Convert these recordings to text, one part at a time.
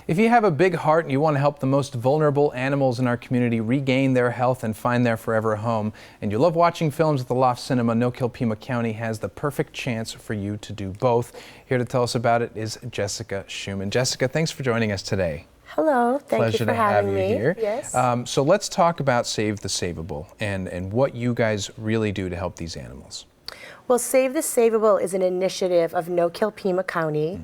If you have a big heart and you want to help the most vulnerable animals in our community regain their health and find their forever home, and you love watching films at the Loft Cinema, No Kill Pima County has the perfect chance for you to do both. Here to tell us about it is Jessica Shuman. Jessica, thanks for joining us today. Hello, thank you for having me. Here. Yes. So let's talk about Save the Saveable and what you guys really do to help these animals. Well, Save the Saveable is an initiative of No Kill Pima County,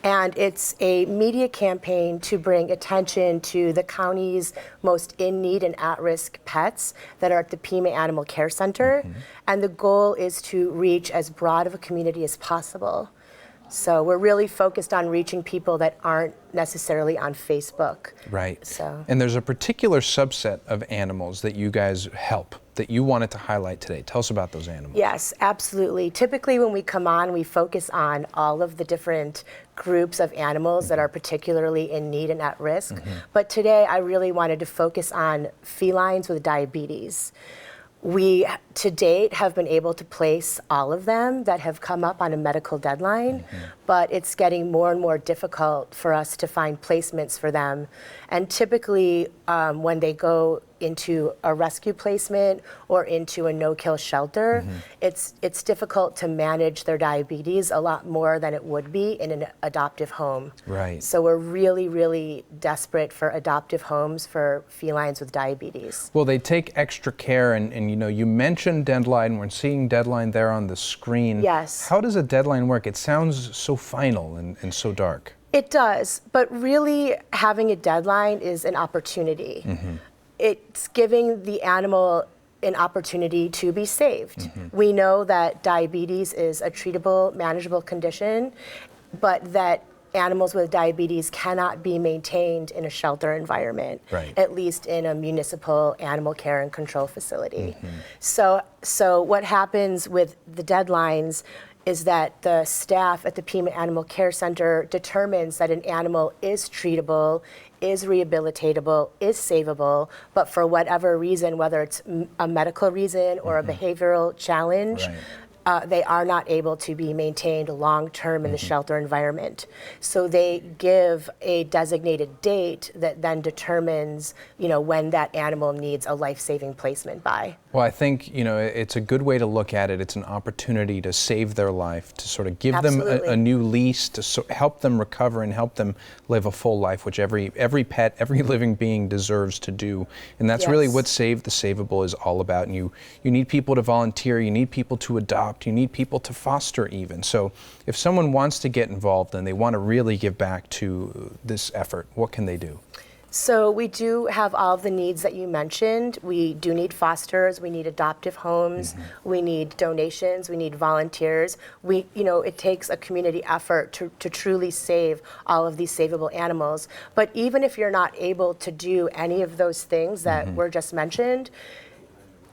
and it's a media campaign to bring attention to the county's most in need and at-risk pets that are at the Pima Animal Care Center, and the goal is to reach as broad of a community as possible. So we're really focused on reaching people that aren't necessarily on Facebook. Right. So. And there's a particular subset of animals that you guys help that you wanted to highlight today. Tell us about those animals. Yes, absolutely. Typically when we come on, we focus on all of the different groups of animals that are particularly in need and at risk. But today I really wanted to focus on felines with diabetes. We, to date, have been able to place all of them that have come up on a medical deadline, but it's getting more and more difficult for us to find placements for them. And typically, when they go into a rescue placement or into a no-kill shelter, it's difficult to manage their diabetes a lot more than it would be in an adoptive home. Right. So we're really, really desperate for adoptive homes for felines with diabetes. Well, they take extra care, and you know, you mentioned deadline. We're seeing deadline there on the screen. Yes. How does a deadline work? It sounds so final and so dark. It does, but really having a deadline is an opportunity. It's giving the animal an opportunity to be saved. We know that diabetes is a treatable, manageable condition, but that animals with diabetes cannot be maintained in a shelter environment, at least in a municipal animal care and control facility. So what happens with the deadlines is that the staff at the Pima Animal Care Center determines that an animal is treatable, is rehabilitatable, is savable, but for whatever reason, whether it's a medical reason or a behavioral challenge, they are not able to be maintained long-term in the shelter environment. So they give a designated date that then determines, you know, when that animal needs a life-saving placement by. Well, I think, you know, it's a good way to look at it. It's an opportunity to save their life, to sort of give them a new lease, to help them recover and help them live a full life, which every pet, every living being deserves to do. And that's really what Save the Saveable is all about. And you need people to volunteer, you need people to adopt, you need people to foster even. So if someone wants to get involved and they want to really give back to this effort, what can they do? So we do have all of the needs that you mentioned. We do need fosters, we need adoptive homes, we need donations, we need volunteers. It takes a community effort to truly save all of these savable animals. But even if you're not able to do any of those things that were just mentioned,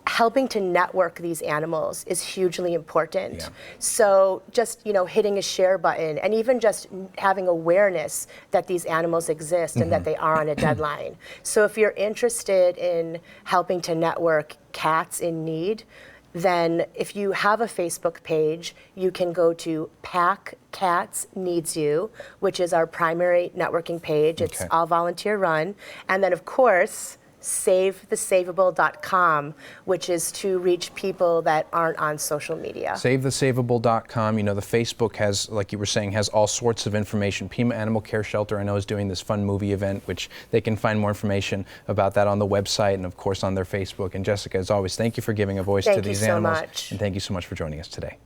helping to network these animals is hugely important. So just, hitting a share button and even just having awareness that these animals exist and that they are on a deadline. So if you're interested in helping to network cats in need, then if you have a Facebook page, you can go to Pack Cats Needs You, which is our primary networking page. It's all volunteer run. And then of course, SaveTheSaveable.com, which is to reach people that aren't on social media. SaveTheSaveable.com. You know, the Facebook has, like you were saying, has all sorts of information. Pima Animal Care Shelter, I know, is doing this fun movie event, which they can find more information about that on the website and, of course, on their Facebook. And Jessica, as always, thank you for giving a voice to these animals. Thank you so much. And thank you so much for joining us today.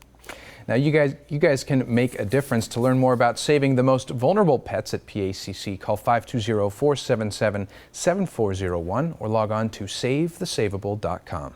Now, you guys can make a difference. To learn more about saving the most vulnerable pets at PACC, call 520-477-7401 or log on to SaveTheSaveable.com.